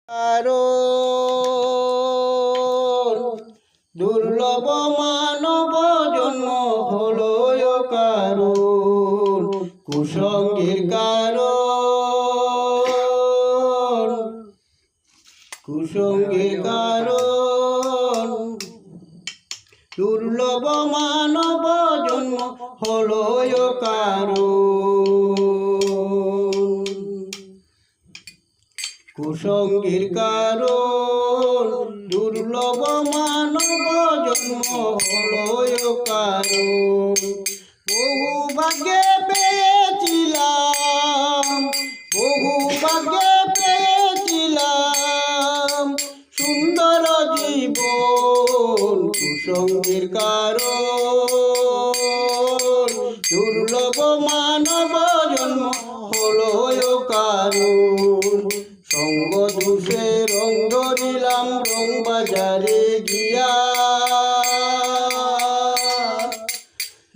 কারণ দুর্লভ মানব জন্ম হলো কারণ কুসঙ্গের কারণ দুর্লভ মানব জন্ম হলো কারণ কুসঙ্গের কারণ দুর্লভ মানব জন্ম হলো কারণ বহু ভাগ্যে পেয়েছিলাম সুন্দর জীবন কুসঙ্গের কারণ দুর্লভ মানব জন্ম হলো কারণ সঙ্গ দোষে রং ধরিলাম রং বাজারে গিয়া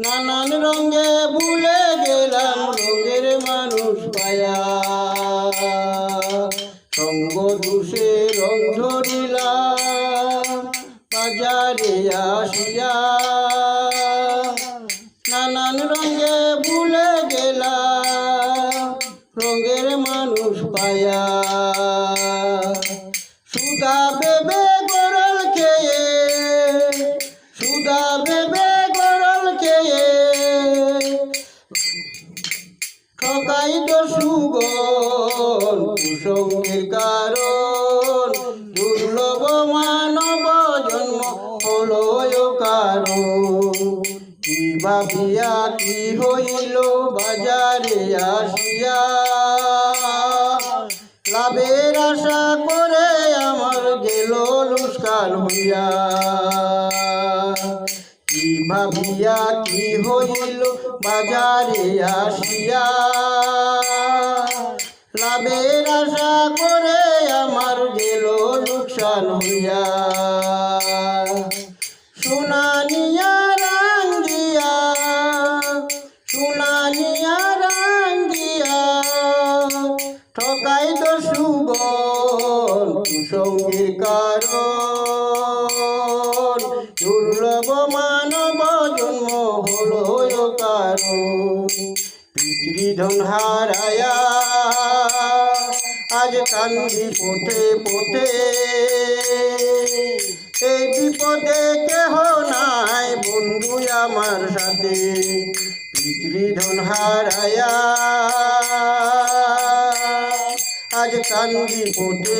নানান রঙে ভুলে গেলাম রঙের মানুষ পায়া সঙ্গ দোষে রং ধরিলাম বাজারে আসিয়া নানান রঙে ভুলে গেলাম রঙের মানুষ পায়া সুধা ভেবে গরল খেয়ে ঠকাই তো সুগন কুসঙ্গের কারণ দুর্লভ মানব জন্ম হলো কারণ কি ভাবিয়া কি হইল বাজারে আসিয়া লাভের আশা করে আমার গেল লুস্কান হইয়া কি ভাবিয়া কি হইল বাজারে আসিয়া লাভের আশা করে আমার গেল লোকসান হইয়া সোনা নিয়া রাঙ্গিয়া ঠকাই তো সুগন কুসঙ্গের কারণ দুর্লভ মানব জন্ম হলো কারণ পিতৃধন হারায়া আজ কান্দি পথে পথে এই বিপদে কেহ নাই বন্ধু আমার সাথে পিতৃধন হারায়া আজ কান্দি পথে